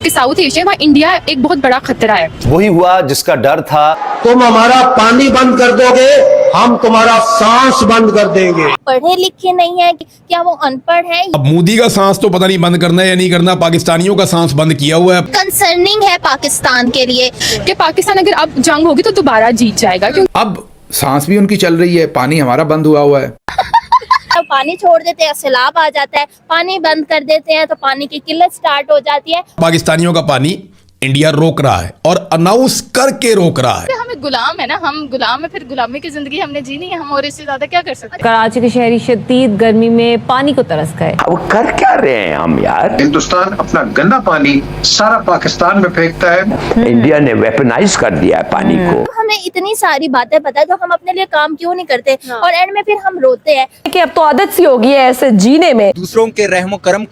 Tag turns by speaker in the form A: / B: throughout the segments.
A: कि south Asia वहाँ India एक बहुत बड़ा खतरा है।
B: वही हुआ जिसका डर था।
C: तुम हमारा पानी बंद कर दोगे, हम तुम्हारा सांस बंद कर देंगे।
D: पढ़े लिखे नहीं है, क्या वो अनपढ़ है?
E: अब मोदी का सांस तो पता नहीं बंद करना है या नहीं करना, पाकिस्तानियों का सांस बंद किया हुआ है।
D: कंसर्निंग है पाकिस्तान के लिए
A: कि पाकिस्तान अगर अब जंग होगी तो दोबारा जीत जाएगा। क्योंकि
F: अब सांस भी उनकी चल रही है, पानी हमारा बंद हुआ है।
D: तो पानी छोड़ देते हैं, सैलाब आ जाता है, पानी बंद कर देते हैं तो पानी की किल्लत स्टार्ट हो जाती है।
E: पाकिस्तानियों का पानी इंडिया रोक रहा है और अनाउंस करके रोक रहा है।
A: हमें गुलाम है ना, हम गुलाम है, फिर गुलामी की जिंदगी हमने जीनी है, हम और इससे ज्यादा क्या कर सकते हैं।
G: कराची के शहरी शदीद गर्मी में पानी को तरस गए।
H: अब कर क्या रहे हैं हम यार?
I: हिंदुस्तान अपना गंदा पानी सारा पाकिस्तान में फेंकता है।
H: इंडिया ने वेपनाइज कर दिया है पानी को।
D: हमें इतनी सारी बातें पता है तो हम अपने लिए काम क्यों नहीं करते? और एंड में फिर हम रोते हैं
G: कि अब तो आदत सी हो गई है ऐसे जीने में।
J: दूसरों के रहमो करम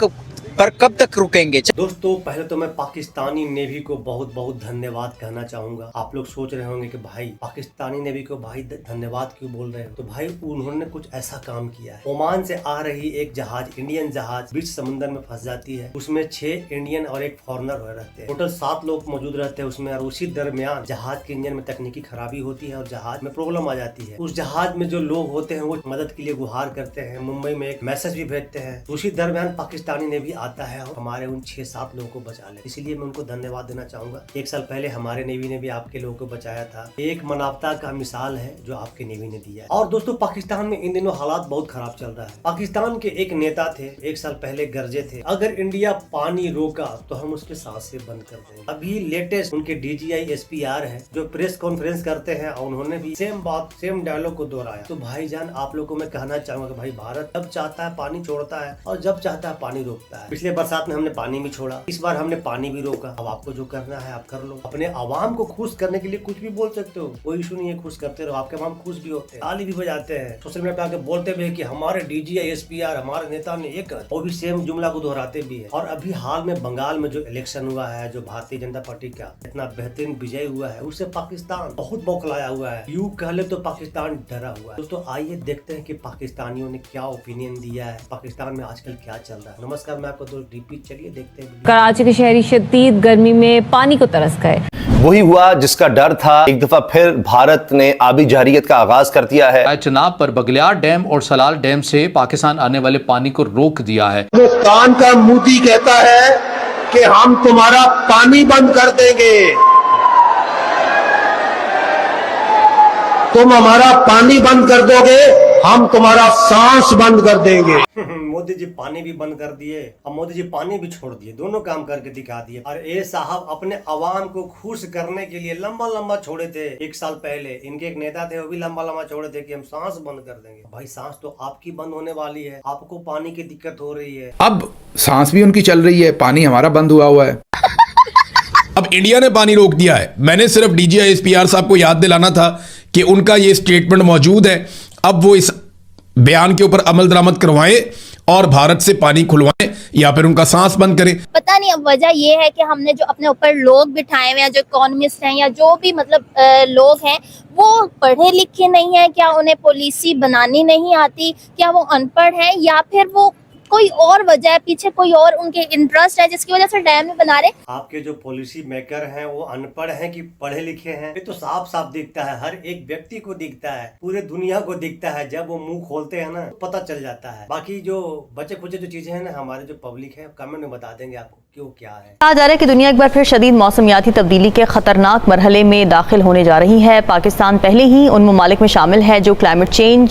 J: पर कब तक रुकेंगे?
B: दोस्तों पहले तो मैं पाकिस्तानी नेवी को बहुत बहुत धन्यवाद कहना चाहूंगा। आप लोग सोच रहे होंगे कि भाई पाकिस्तानी नेवी को भाई धन्यवाद क्यों बोल रहे हो, तो भाई उन्होंने कुछ ऐसा काम किया है। ओमान से आ रही एक जहाज, इंडियन जहाज बीच समुद्र में फंस जाती है। उसमें 6 इंडियन और एक फॉरेनर रहते हैं। टोटल 7 लोग मौजूद रहते हैं उसमें। और उसी दरमियान जहाज के इंजन में तकनीकी खराबी होती है और जहाज में प्रॉब्लम आ जाती है। उस जहाज में जो लोग होते हैं वो मदद के लिए गुहार करते हैं, मुंबई में एक मैसेज भी भेजते हैं। उसी दरमियान पाकिस्तानी नेवी आता है और हमारे उन 6-7 लोगों को बचा ले। इसलिए मैं उनको धन्यवाद देना चाहूंगा। 1 साल पहले हमारे नेवी ने भी आपके लोगों को बचाया था। एक मानवता का मिसाल है जो आपके नेवी ने दिया है। और दोस्तों पाकिस्तान में इन दिनों हालात बहुत खराब चल रहा है। पाकिस्तान के एक नेता थे, 1 साल पहले गरजे थे, अगर इंडिया पानी रोका तो हम उसके सांसें बंद कर देंगे। अभी लेटेस्ट उनके DGI SPR है जो प्रेस कॉन्फ्रेंस करते हैं और उन्होंने भी सेम बात, सेम डायलॉग को दोहराया। तो भाईजान आप लोगों को मैं कहना चाहूंगा कि भाई भारत जब चाहता है पानी छोड़ता है और जब चाहता है पानी रोकता है। पिछले बरसात में हमने पानी भी छोड़ा, इस बार हमने पानी भी रोका। अब आपको जो करना है आप कर लो। अपने आवाम को खुश करने के लिए कुछ भी बोल सकते हो, कोई इशू नहीं है, खुश करते रहो। आपके आवाम खुश भी होते हैं, ताली भी बजाते हैं, सोशल मीडिया पे आके बोलते भी है कि हमारे DGI SPR हमारे नेता ने ये कर, वो भी सेम जुमला को दोहराते भी है। और अभी हाल में बंगाल में जो इलेक्शन हुआ है, जो भारतीय जनता पार्टी का इतना बेहतरीन विजय हुआ है, उससे पाकिस्तान बहुत बौखलाया हुआ है। यूं कह ले तो पाकिस्तान डरा हुआ है। दोस्तों आइए देखते हैं कि पाकिस्तानियों ने क्या ओपिनियन दिया है, पाकिस्तान में आजकल क्या चल रहा है। नमस्कार, मैं आपको दोस्त DP, चलिए देखते हैं।
G: कराची के शहरी शदीद गर्मी में पानी को तरस गए।
B: वही हुआ जिसका डर था। एक दफा फिर भारत ने आबी जहरीत का आगाज कर दिया है।
K: चनाब पर बगलियार डैम और सलाल डैम से पाकिस्तान आने वाले पानी को रोक दिया है।
C: हिंदुस्तान का मोदी कहता है कि हम तुम्हारा पानी बंद कर देंगे, तुम हमारा पानी बंद कर दोगे, हम तुम्हारा सांस बंद कर देंगे।
B: मोदी जी पानी भी बंद कर दिए और मोदी जी पानी भी छोड़ दिए, दोनों काम करके दिखा दिए। और ये साहब अपने अवाम को खुश करने के लिए लंबा लंबा छोड़े थे। 1 साल पहले इनके एक नेता थे, वो भी लंबा लंबा छोड़े थे कि हम सांस बंद कर देंगे। भाई सांस तो आपकी बंद होने वाली है, आपको पानी की दिक्कत हो रही है।
F: अब सांस भी उनकी चल रही है, पानी हमारा बंद हुआ है।
E: अब इंडिया ने पानी रोक दिया है। मैंने सिर्फ DGI SPR साहब को याद दिलाना था कि उनका ये स्टेटमेंट मौजूद है। अब वो इस बयान के ऊपर अमल दरामद करवाएं और भारत से पानी खुलवाएं या फिर उनका सांस बंद करें।
D: पता नहीं। अब वजह ये है कि हमने जो अपने ऊपर लोग बिठाए हुए हैं, जो इकोनॉमिस्ट हैं या जो भी मतलब लोग हैं, वो पढ़े लिखे नहीं है। क्या उन्हें पॉलिसी बनानी नहीं आती? क्या वो अनपढ़ है या फिर वो कोई और वजह है, पीछे कोई और उनके इंटरेस्ट है जिसकी वजह से डैम नहीं बना रहे?
B: आपके जो पॉलिसी मेकर हैं वो अनपढ़ हैं कि पढ़े लिखे हैं, ये तो साफ साफ दिखता है। हर एक व्यक्ति को दिखता है, पूरे दुनिया को दिखता है। जब वो मुंह खोलते हैं ना तो पता चल जाता है। बाकी जो बचे खुचे जो चीजें हैं ना, हमारे जो पब्लिक है कमेंट में बता देंगे आपको क्यों क्या है।
G: कहा जा रहा है कि दुनिया एक बार फिर शदीद मौसमियाती तब्दीली के खतरनाक मरहले में दाखिल होने जा रही है। पाकिस्तान पहले ही उन ममालिक में शामिल है जो क्लाइमेट चेंज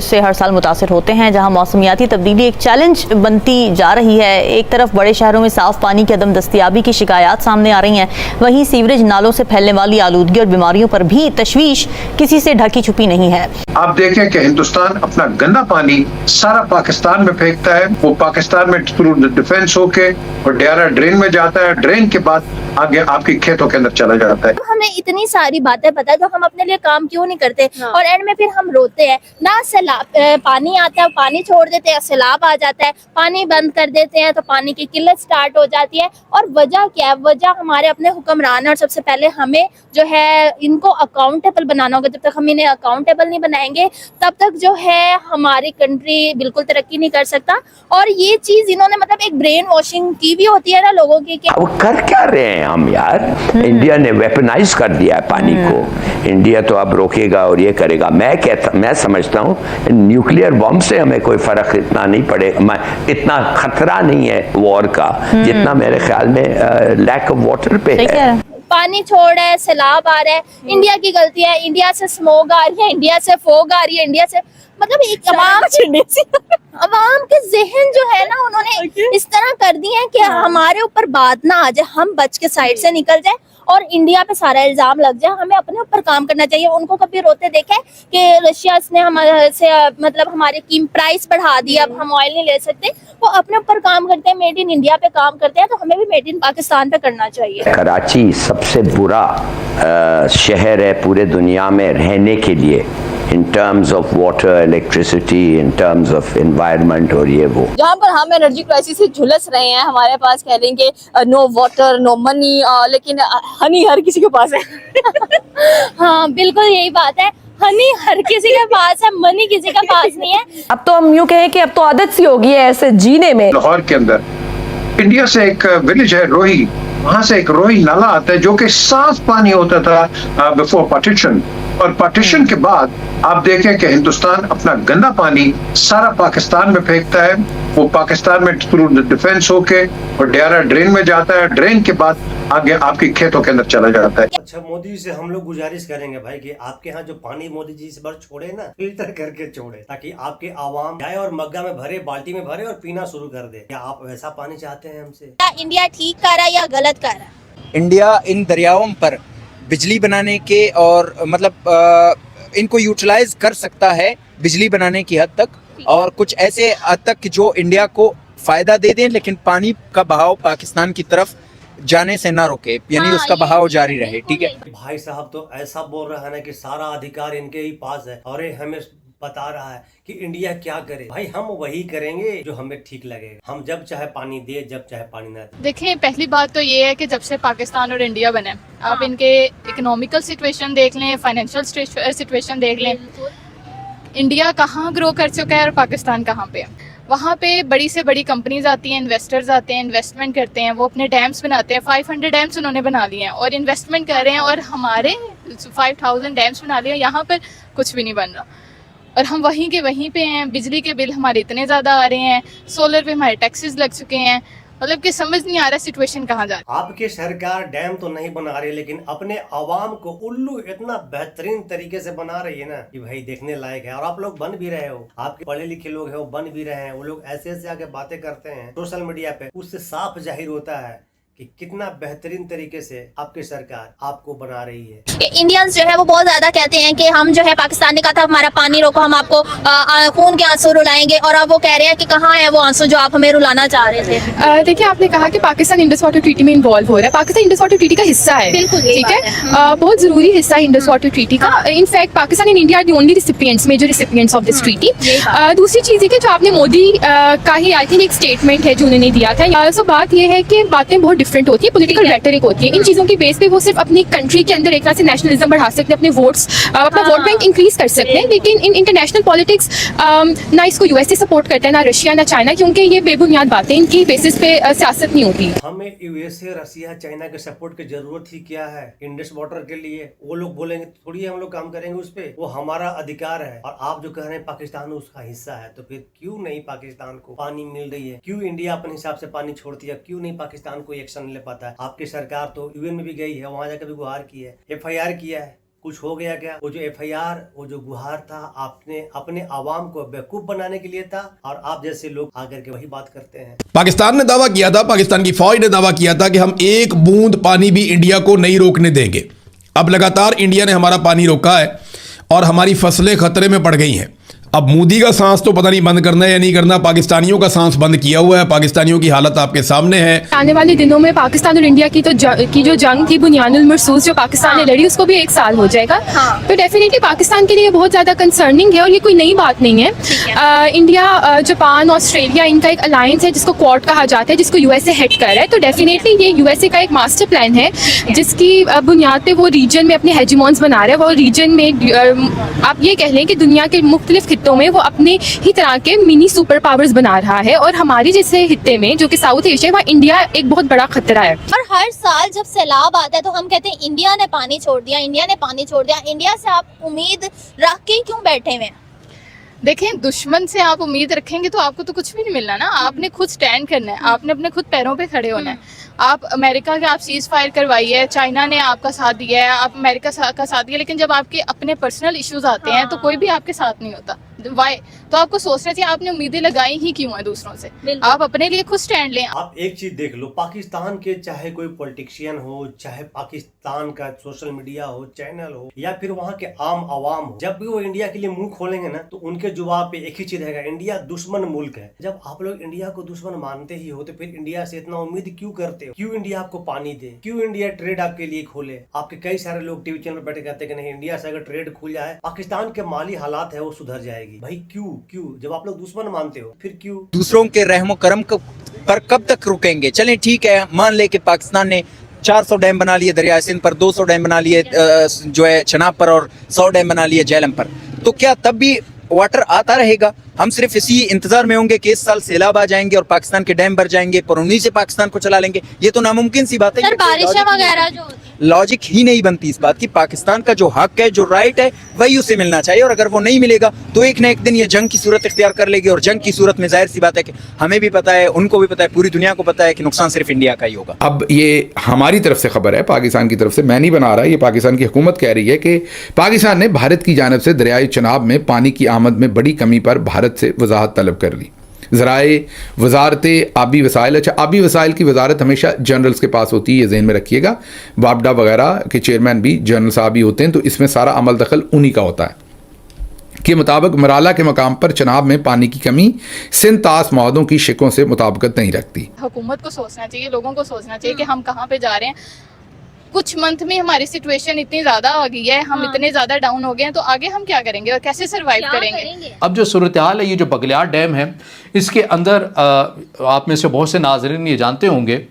G: से हर साल मुतासर होते हैं, जहाँ मौसमियाती तब्दीली एक चैलेंज बनती जा रही है। एक तरफ बड़े शहरों में साफ पानी की अदम दस्तियाबी की शिकायत सामने आ रही हैं, वहीं सीवरेज नालों से फैलने वाली आलूदगी और बीमारियों पर भी तशवीश किसी से ढकी छुपी नहीं है।
I: आप देखें कि हिंदुस्तान अपना गंदा पानी सारा पाकिस्तान में फेंकता है। वो पाकिस्तान में थ्रू डिफेंस होके और DRR ड्रेन में जाता है। ड्रेन के बाद आगे आपके खेतों के अंदर चला जाता है।
D: हमें इतनी सारी बातें पता है तो हम अपने लिए काम क्यों नहीं करते? और एंड में फिर हम रोते हैं ना। सैलाब पानी आता है, पानी छोड़ देते हैं, सैलाब आ जाता है, पानी बंद कर देते हैं तो पानी की किल्लत स्टार्ट हो जाती है। और वजह क्या है? वजह हमारे अपने हुक्मरान है। और सबसे पहले हमें जो है इनको अकाउंटेबल बनाना होगा। जब तक हम इन्हें अकाउंटेबल नहीं बनाएंगे तब तक जो है हमारी कंट्री बिल्कुल तरक्की नहीं कर सकता। और ये चीज इन्होंने मतलब एक ब्रेन वॉशिंग की भी होती है ना लोगों की।
H: वो कर क्या रहे हैं हम यार? इंडिया ने वेपनाइज कर दिया है पानी को। इंडिया तो अब रोकेगा और ये करेगा। मैं समझता हूँ न्यूक्लियर बॉम्ब से हमें कोई फर्क इतना नहीं पड़ेगा, इतना खतरा नहीं है वॉर का जितना मेरे ख्याल में लैक ऑफ वाटर पे है।
D: पानी छोड़ है, सैलाब आ रहा है, इंडिया की गलती है। इंडिया से स्मोक आ रही है, इंडिया से फोग आ रही है, इंडिया से मतलब एक अवाम के जहन जो है ना उन्होंने इस तरह कर दिए हैं कि हमारे ऊपर बात ना आ जाए, हम बच के साइड से निकल जाए और इंडिया पे सारा इल्जाम लग जाए। हमें अपने ऊपर काम करना चाहिए। उनको कभी रोते देखे कि रशिया ने हमारे से मतलब हमारे की प्राइस बढ़ा दी, अब हम ऑयल नहीं ले सकते। वो अपने ऊपर काम करते हैं, मेड इन इंडिया पे काम करते हैं, तो हमें भी मेड इन पाकिस्तान पे करना चाहिए।
H: कराची सबसे बुरा शहर है पूरे दुनिया में रहने के लिए, in terms of water, electricity, in terms of environment और ये वो।
G: जहाँ पर हम एनर्जी क्राइसिस से झुलस रहे हैं, हमारे पास कह लेंगे नो वाटर, नो मनी, लेकिन हनी हर किसी के पास है।
D: हाँ बिल्कुल यही बात है। हनी हर किसी के पास है, मनी किसी के पास नहीं है।
G: अब तो हम यूँ कहें कि अब तो आदत सी हो गई है ऐसे जीने में।
I: लाहौर के अंदर इंडिया से एक विलेज है रोही, वहां से एक रोही नाला आता है जो कि साफ पानी होता था बिफोर पार्टीशन। और पार्टीशन के बाद आप देखें कि हिंदुस्तान अपना गंदा पानी सारा पाकिस्तान में फेंकता है। वो पाकिस्तान में थ्रू डिफेंस होके और डियारा ड्रेन में जाता है, ड्रेन के बाद आगे आपके खेतों के अंदर चला जाता है।
B: अच्छा, मोदी जी से हम लोग गुजारिश करेंगे भाई कि आपके यहाँ जो पानी मोदी जी इस बार छोड़े ना, फिल्टर करके छोड़े, ताकि आपके आवाम जाए और मग्गा में भरे, बाल्टी में भरे और पीना शुरू कर दे। क्या आप वैसा पानी चाहते हैं हमसे?
D: क्या इंडिया ठीक कर रहा है या गलत कर रहा है?
J: इंडिया इन दरियाओं पर बिजली बनाने के और मतलब इनको यूटिलाइज कर सकता है बिजली बनाने की हद तक, और कुछ ऐसे हद तक जो इंडिया को फायदा दे दें, लेकिन पानी का बहाव पाकिस्तान की तरफ जाने से ना रोके, यानी उसका बहाव जारी रहे। ठीक है
B: भाई साहब तो ऐसा बोल रहा है ना कि सारा अधिकार इनके ही पास है और ये हमें बता रहा है कि इंडिया क्या करे। भाई हम वही करेंगे जो हमें ठीक लगेगा। हम जब चाहे पानी दे, जब चाहे पानी ना दे।
A: देखिए, पहली बात तो ये है कि जब से पाकिस्तान और इंडिया बने, आप इनके इकोनॉमिकल सिचुएशन देख लें, फाइनेंशियल सिचुएशन देख लें, इंडिया कहाँ ग्रो कर चुका है और पाकिस्तान कहाँ पे है। वहाँ पे बड़ी से बड़ी कंपनीज आती हैं, इन्वेस्टर्स आते हैं, इन्वेस्टमेंट करते हैं, वो अपने डैम्स बनाते हैं। 500 डैम्स उन्होंने बना लिए हैं और इन्वेस्टमेंट कर रहे हैं, और हमारे 5000 डैम्स बना लिए, यहाँ पर कुछ भी नहीं बन रहा और हम वहीं के वहीं पे हैं। बिजली के बिल हमारे इतने ज़्यादा आ रहे हैं, सोलर पे हमारे टैक्सेस लग चुके हैं, मतलब कि समझ नहीं आ रहा सिचुएशन कहाँ जा रही है।
B: आपकी सरकार डैम तो नहीं बना रही, लेकिन अपने आवाम को उल्लू इतना बेहतरीन तरीके से बना रही है ना कि भाई देखने लायक है। और आप लोग बन भी रहे हो, आपके पढ़े लिखे लोग हैं वो बन भी रहे हैं। वो लोग ऐसे ऐसे आके बातें करते हैं सोशल मीडिया पे, उससे साफ जाहिर होता है कि कितना बेहतरीन तरीके से आपकी सरकार आपको बना रही है।
D: इंडियंस जो है वो बहुत ज्यादा कहते हैं कि हम जो है पाकिस्तान ने कहा था हमारा पानी रोको, हम आपको खून के आंसू रुलाएंगे, और अब वो कह रहे हैं कि कहाँ है वो आंसू जो आप हमें रुलाना चाह रहे थे।
A: देखिए, आपने कहा कि पाकिस्तान इंडस वाटर ट्रीटी में इन्वॉल्व हो रहा है। पाकिस्तान इंडस वाटर ट्रीटी का हिस्सा है,
D: बिल्कुल
A: ठीक है, बहुत जरूरी हिस्सा है इंडस वाटर ट्रीटी का। In fact Pakistan and India are the only recipients, major recipients of this treaty. दूसरी चीज है कि जो आपने मोदी का ही आई थिंक एक स्टेटमेंट है जो उन्होंने दिया था, सो बात ये है कि बातें बहुत डिफरेंट होती है, पॉलिटिकल रेटरिक होती है। इन चीजों की बेस पे वो सिर्फ अपनी कंट्री के अंदर एक तरह से नेशनलिज्म बढ़ा सकते हैं, अपने वोट्स, अपना वोट बैंक इंक्रीज कर सकते हैं, लेकिन इन इंटरनेशनल पॉलिटिक्स ना इसको यूएसए सपोर्ट करता है, ना रशिया, ना चाइना, क्योंकि ये बेबुनियाद बातें, इनकी बेसिस पे सियासत नहीं होती।
B: हमें यूएसए, रशिया, चाइना के सपोर्ट की जरूरत ही क्या है इंडस वाटर के लिए? वो लोग बोलेंगे थोड़ी हम लोग काम करेंगे उस पे, वो हमारा अधिकार है। और आप जो कह रहे हैं पाकिस्तान उसका हिस्सा है, तो फिर क्यों नहीं पाकिस्तान को पानी मिल रही है? क्यों इंडिया अपने हिसाब से पानी छोड़ती है? क्यों नहीं पाकिस्तान को एक्शन ले पाता है? आपकी सरकार तो यूएन में भी गई है, वहां जाकर भी गुहार की है, FIR किया है, कुछ हो गया क्या? वो जो FIR, वो जो गुहार था, आपने अपने आवाम को बेवकूफ बनाने के लिए था, और आप जैसे लोग आकर के वही बात करते हैं।
E: पाकिस्तान ने दावा किया था, पाकिस्तान की फौज ने दावा किया था कि हम एक बूंद पानी भी इंडिया को नहीं रोकने देंगे। अब लगातार इंडिया ने हमारा पानी रोका है और हमारी फसलें खतरे में पड़ गई हैं। अब मोदी का सांस तो पता नहीं बंद करना है या नहीं करना, पाकिस्तानियों का सांस बंद किया हुआ है। पाकिस्तानियों की हालत आपके सामने है।
A: आने वाले दिनों में पाकिस्तान और इंडिया की जो जंग थी बुनियानुल मरसूस जो पाकिस्तान ने लड़ी, उसको भी 1 साल हो जाएगा। तो डेफिनेटली पाकिस्तान के लिए बहुत ज़्यादा कंसर्निंग है और ये कोई नई बात नहीं है। इंडिया, जापान, ऑस्ट्रेलिया, इनका एक अलायंस है जिसको क्वाड कहा जाता है, जिसको यूएसए हेड कर रहा है। तो डेफिनेटली ये यूएसए का एक मास्टर प्लान है जिसकी बुनियाद पे वो रीजन में अपने हेजिमॉन्स बना रहा है। वो रीजन में आप ये कह लें कि दुनिया के मुख्तलिफ खित्तों में वो अपने ही तरह के मिनी सुपर पावर्स बना रहा है, और हमारी जैसे हिस्से में जो कि साउथ एशिया, वहाँ इंडिया एक बहुत बड़ा खतरा है।
D: और हर साल जब सैलाब आता है तो हम कहते हैं इंडिया ने पानी छोड़ दिया, इंडिया ने पानी छोड़ दिया। इंडिया से आप उम्मीद रख के क्यों बैठे हुए हैं?
A: देखें, दुश्मन से आप उम्मीद रखेंगे तो आपको तो कुछ भी नहीं मिलना ना। आपने खुद स्टैंड करना है, आपने अपने खुद पैरों पे खड़े होना है। आप अमेरिका के आप सीज फायर करवाइए, चाइना ने आपका साथ दिया है, आप अमेरिका का साथ दिया, लेकिन जब आपके अपने पर्सनल इश्यूज आते हैं तो कोई भी आपके साथ नहीं होता। वाई? तो आपको सोचना चाहिए आपने उम्मीदें लगाई ही क्यों है दूसरों से। आप अपने लिए खुद स्टैंड लें।
B: आप एक चीज देख लो, पाकिस्तान के चाहे कोई पॉलिटिशियन हो, चाहे पाकिस्तान का सोशल मीडिया हो, चैनल हो, या फिर वहाँ के आम आवाम हो, जब भी वो इंडिया के लिए मुंह खोलेंगे ना तो उनके जवाब पे एक ही चीज रहेगा, इंडिया दुश्मन मुल्क है। जब आप लोग इंडिया को दुश्मन मानते ही हो तो फिर इंडिया से इतना उम्मीद क्यों करते हो? क्यों इंडिया आपको पानी दे? क्यों इंडिया ट्रेड आपके लिए खोले? आपके कई सारे लोग टीवी चैनल पर बैठे कहते हैं कि नहीं, इंडिया से अगर ट्रेड खुल जाए पाकिस्तान के माली हालात है वो सुधर जाएगी। भाई क्यों? जब आप लोग दुश्मन मानते हो फिर क्यों?
J: दूसरों के रहमो करम पर कब तक रुकेंगे? चलें ठीक है, मान ले कि पाकिस्तान ने 400 डैम बना लिए दरिया सिंध पर, 200 डैम बना लिए जो है चनाब पर, और 100 डैम बना लिए झेलम पर, तो क्या तब भी वाटर आता रहेगा? हम सिर्फ इसी इंतजार में होंगे कि इस साल सैलाब आ जाएंगे और पाकिस्तान के डैम भर जाएंगे और उन्हीं से पाकिस्तान को चला लेंगे? ये तो नामुमकिन सी बात है।
D: बारिशें वगैरह जो
J: लॉजिक ही नहीं बनती इस बात की। पाकिस्तान का जो हक है, जो राइट है, वही उसे मिलना चाहिए, और अगर वो नहीं मिलेगा तो एक ना एक दिन ये जंग की सूरत इख्तियार कर लेगी। और जंग की सूरत में जाहिर सी बात है कि हमें भी पता है, उनको भी पता है, पूरी दुनिया को पता है कि नुकसान सिर्फ इंडिया का ही होगा।
F: अब ये हमारी तरफ से खबर है, पाकिस्तान की तरफ से मैं नहीं बना रहा, ये पाकिस्तान की हुकूमत कह रही है कि पाकिस्तान ने भारत की जानिब से दरियाई चनाब में पानी की आमद में बड़ी कमी पर भारत से वजाहत तलब कर ली। ज़राए वजारत आबी वसाइल, अच्छा आबी वसाइल की वजारत हमेशा जनरल्स के पास होती है, ये ज़हन में रखिएगा। वापडा वगैरह के चेयरमैन भी जनरल साहब ही होते हैं, तो इसमें सारा अमल दखल उन्हीं का होता है। के मुताबिक मराला के मकाम पर चनाब में पानी की कमी सिंध तास मौदों की शिकों से मुताबिकत नहीं रखती।
A: हुकूमत को सोचना चाहिए, लोगों को सोचना चाहिए कि हम कहाँ पे जा रहे हैं। कुछ मंथ में हमारी सिचुएशन इतनी ज्यादा आ गई है, हम इतने ज्यादा डाउन हो गए हैं, तो आगे हम क्या करेंगे और कैसे सरवाइव करेंगे?
K: अब जो सूरत हाल है, ये जो बगलियार डैम है, इसके अंदर आप में से बहुत से नाज़रीन ये जानते होंगे,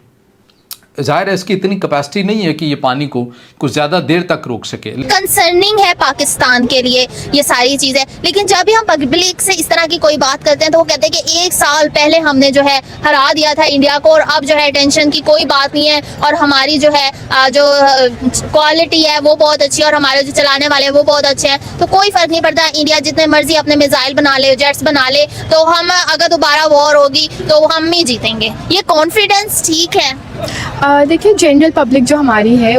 K: जाहिर है इसकी इतनी कैपेसिटी नहीं है कि ये पानी को कुछ ज़्यादा देर तक रोक सके।
D: कंसर्निंग है पाकिस्तान के लिए ये सारी चीजें, लेकिन जब भी हम पब्लिक से इस तरह की कोई बात करते हैं तो वो कहते हैं कि 1 साल पहले हमने जो है हरा दिया था इंडिया को, और अब जो है टेंशन की कोई बात नहीं है, और हमारी जो है जो क्वालिटी है वो बहुत अच्छी है, और हमारे जो चलाने वाले हैं वो बहुत अच्छे हैं, तो कोई फर्क नहीं पड़ता। इंडिया जितने मर्जी अपने मिसाइल बना ले, जेट्स बना ले, तो हम अगर दोबारा वॉर होगी तो हम ही जीतेंगे। ये कॉन्फिडेंस ठीक है?
A: देखिए, जनरल पब्लिक जो हमारी है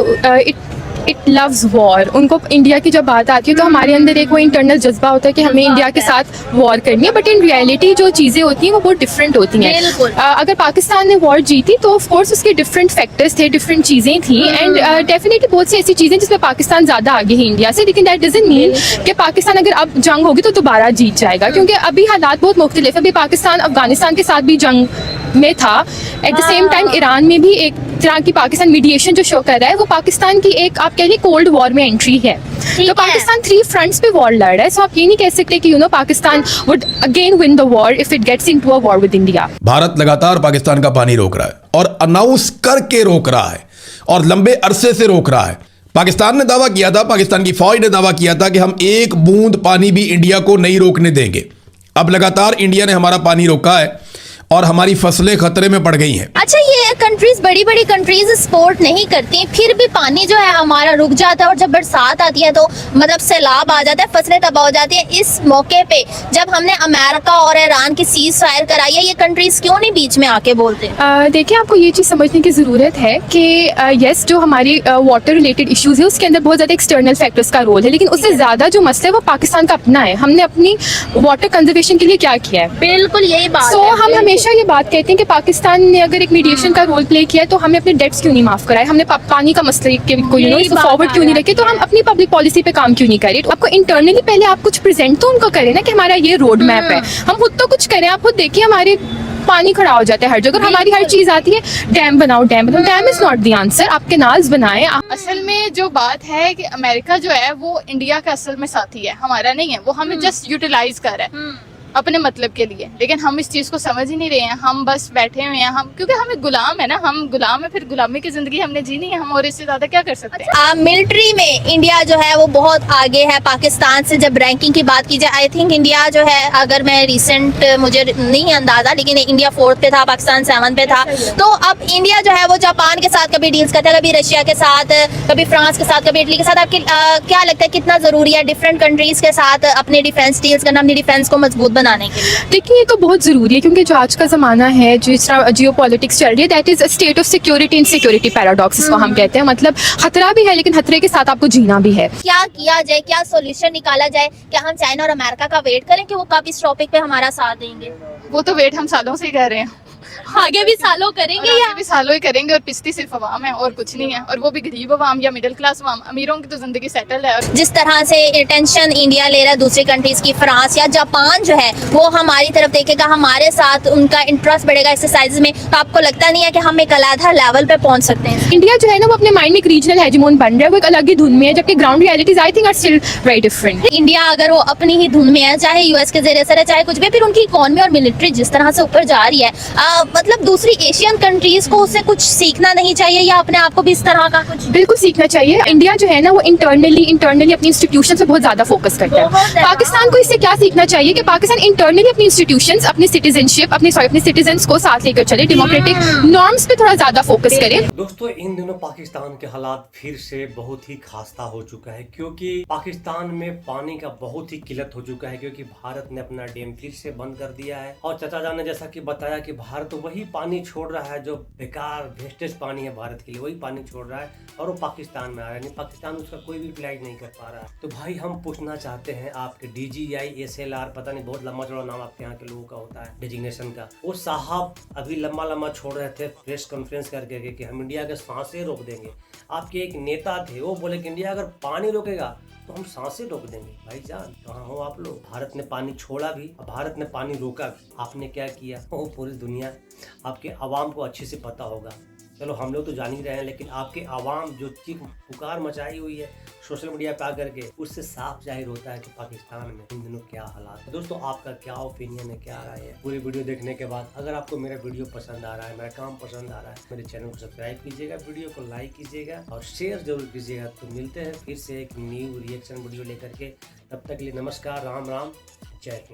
A: इट लव्स वॉर। उनको इंडिया की जब बात आती है तो हमारे अंदर एक वो इंटरनल जज्बा होता है कि हमें इंडिया के साथ वॉर करनी है, बट इन रियलिटी जो चीज़ें होती हैं वो बहुत डिफरेंट होती हैं। अगर पाकिस्तान ने वॉर जीती तो ऑफ कोर्स उसके डिफरेंट फैक्टर्स थे, डिफरेंट चीज़ें थी, एंड डेफिनेटली बहुत सी ऐसी चीज़ें जिसमें पाकिस्तान ज़्यादा आगे है इंडिया से, लेकिन दैट डजंट मीन कि पाकिस्तान अगर अब जंग होगी तो दोबारा जीत जाएगा, क्योंकि अभी हालात बहुत मुख्तलिफ है। अभी पाकिस्तान अफगानिस्तान के साथ भी जंग में था, at the same time Iran में भी एक तरह की पाकिस्तान मीडिएशन जो शो कर रहा है, वो पाकिस्तान की एक आप कह लीजिए कोल्ड वॉर में एंट्री है। तो पाकिस्तान 3 फ्रंट्स पे वॉर लड़ रहा है, सो आप ये नहीं कह सकते कि Pakistan would again win the war if it gets into a war with India.
E: Bharat लगातार पाकिस्तान का पानी रोक रहा है, और अनाउंस करके रोक रहा है, और लंबे अरसे से रोक रहा है। पाकिस्तान ने दावा किया था, पाकिस्तान की फौज ने दावा किया था कि हम एक बूंद पानी भी इंडिया को नहीं रोकने देंगे। अब लगातार इंडिया ने हमारा पानी रोका है और हमारी फसलें खतरे में पड़ गई हैं।
D: अच्छा, ये कंट्रीज, बड़ी बड़ी कंट्रीज सपोर्ट नहीं करती, फिर भी पानी जो है हमारा रुक जाता है, और जब बरसात आती है तो मतलब सैलाब आ जाता है, फसलें तबाह हो जाती है। इस मौके पे जब हमने अमेरिका और ईरान की सीज फायर कराई है, ये कंट्रीज क्यों नहीं बीच में आके बोलते?
A: देखिए, आपको ये चीज़ समझने की ज़रूरत है कि यस, जो हमारी वाटर रिलेटेड इश्यूज है उसके अंदर बहुत ज़्यादा एक्सटर्नल फैक्टर्स का रोल है, लेकिन उससे ज़्यादा जो मसला है वो पाकिस्तान का अपना है। हमने अपनी वाटर कंजर्वेशन के लिए क्या किया है?
D: बिल्कुल यही बात
A: है। हम हमेशा ये बात कहते हैं कि पाकिस्तान ने अगर एक मीडिएशन का रोल रोल प्ले किया है, तो हमें अपने डेट्स क्यों नहीं माफ कराए, हमने पानी का मसले के को इसको फॉरवर्ड क्यों नहीं रखे, तो हम अपनी पब्लिक पॉलिसी पे काम क्यों नहीं करें। तो आपको इंटरनली पहले आप कुछ प्रेजेंट तो उनको करें ना कि हमारा ये रोड मैप है, हम खुद तो कुछ करें। आप खुद देखिए हमारे पानी खड़ा हो जाता है हर जगह, हमारी हर चीज आती है डैम बनाओ डैम बनाओ। Dam is not the answer, आप कैनाल्स बनाएं। असल में जो बात है कि अमेरिका जो है वो इंडिया का असल में साथी है, हमारा नहीं है। वो हमें जस्ट यूटिलाइज कर रहा है अपने मतलब के लिए, लेकिन हम इस चीज को समझ ही नहीं रहे हैं। हम बस बैठे हुए हैं, हम क्योंकि हमें गुलाम है ना, हम गुलाम है, फिर गुलामी की जिंदगी हमने जीनी है, हम और इससे ज्यादा क्या कर सकते हैं।
D: मिलिट्री में इंडिया जो है वो बहुत आगे है पाकिस्तान से। जब रैंकिंग की बात की जाए, आई थिंक इंडिया जो है, अगर मैं रिसेंट मुझे नहीं अंदाजा, लेकिन इंडिया 4th पे था, पाकिस्तान 7th पे था। तो अब इंडिया जो है वो जापान के साथ कभी डील्स करता है, कभी रशिया के साथ, कभी फ्रांस के साथ, कभी इटली के साथ। आपकी क्या लगता है कितना जरूरी है डिफरेंट कंट्रीज के साथ अपने डिफेंस डील्स करना, अपनी डिफेंस को मजबूत बनाने के लिए?
A: देखिए ये तो बहुत ज़रूरी है, क्योंकि जो आज का ज़माना है, जिस तरह जियो पॉलिटिक्स चल रही है, that is a state of security insecurity paradox इसको हम कहते हैं। मतलब खतरा भी है, लेकिन खतरे के साथ आपको जीना भी है।
D: क्या किया जाए, क्या सोल्यूशन निकाला जाए? क्या हम चाइना और अमेरिका का वेट करें कि वो कब इस टॉपिक पे हमारा साथ देंगे?
A: वो तो वेट हम सालों से ही कर रहे हैं,
D: आगे भी सालों करेंगे या
A: आगे भी सालों ही करेंगे। और पिछती सिर्फ अवाम है और कुछ नहीं है, और वो भी गरीब अवाम या मिडिल क्लास अवाम। अमीरों की तो जिंदगी सेटल्ड है। और
D: जिस तरह से टेंशन इंडिया ले रहा है दूसरी कंट्रीज की, फ्रांस या जापान जो है वो हमारी तरफ देखेगा, हमारे साथ उनका इंटरेस्ट बढ़ेगा एक्सरसाइज में, तो आपको लगता नहीं है कि हम एक अलग लेवल पे पहुंच सकते हैं?
A: इंडिया जो है ना वो अपने माइंड में एक रीजनल हेजेमोन बन रहा है, वो एक अलग ही धुन में है, जबकि ground realities I think are still very different.
D: India अगर वो अपनी ही धुन में है, चाहे यूएस के जेर असर है, चाहे कुछ भी, फिर उनकी इकोनॉमी और मिलिट्री जिस तरह से ऊपर जा रही है, मतलब दूसरी एशियन कंट्रीज को उससे कुछ सीखना नहीं चाहिए, या अपने आप को भी इस तरह का कुछ?
A: बिल्कुल सीखना चाहिए। इंडिया जो है ना वो इंटरनली अपनी इंस्टीट्यूशन पे बहुत ज्यादा फोकस करता है। पाकिस्तान को इससे क्या सीखना चाहिए कि पाकिस्तान इंटरनली अपनी इंस्टीट्यूशंस, अपनी सिटीजनशिप, अपने सिटीजन्स को साथ लेकर चले, डेमोक्रेटिक नॉर्म्स पे थोड़ा ज्यादा फोकस करे।
B: दोस्तों इन दिनों पाकिस्तान के हालात फिर से बहुत ही खास्ता हो चुका है, क्योंकि पाकिस्तान में पानी का बहुत ही किल्लत हो चुका है, क्योंकि भारत ने अपना डैम फिर से बंद कर दिया है। और चाचा जान ने जैसा कि बताया कि भारत तो वही पानी छोड़ रहा है जो बेकार वेस्टेज पानी है भारत के लिए, वही पानी छोड़ रहा है और वो पाकिस्तान में आ रहा है। नहीं, पाकिस्तान उसका कोई भी अप्लाई नहीं कर पा रहा है। तो भाई हम पूछना चाहते हैं आपके DGI SLR, पता नहीं बहुत लंबा चौड़ा नाम आपके यहाँ के लोगों का होता है डेजिग्नेशन का, वो साहब अभी लंबा छोड़ रहे थे प्रेस कॉन्फ्रेंस करके कि हम इंडिया के सांसें रोक देंगे। आपके एक नेता थे, वो बोले कि इंडिया अगर पानी रोकेगा तो हम सांसें रोक देंगे। भाईजान कहाँ हो आप लोग? भारत ने पानी छोड़ा भी, भारत ने पानी रोका भी, आपने क्या किया? वो पूरी दुनिया आपके आवाम को अच्छे से पता होगा। चलो हम लोग तो जान ही रहे हैं, लेकिन आपके आवाम जो चीख पुकार मचाई हुई है सोशल मीडिया पे आकर के, उससे साफ जाहिर होता है कि पाकिस्तान में इन दिनों क्या हालात है। दोस्तों आपका क्या ओपिनियन है, क्या राय है? पूरी वीडियो देखने के बाद अगर आपको मेरा वीडियो पसंद आ रहा है, मेरा काम पसंद आ रहा है, मेरे चैनल को सब्सक्राइब कीजिएगा, वीडियो को लाइक कीजिएगा और शेयर जरूर कीजिएगा। तो मिलते हैं फिर से एक न्यू रिएक्शन वीडियो लेकर के, तब तक के लिए नमस्कार, राम राम, जय हिंद।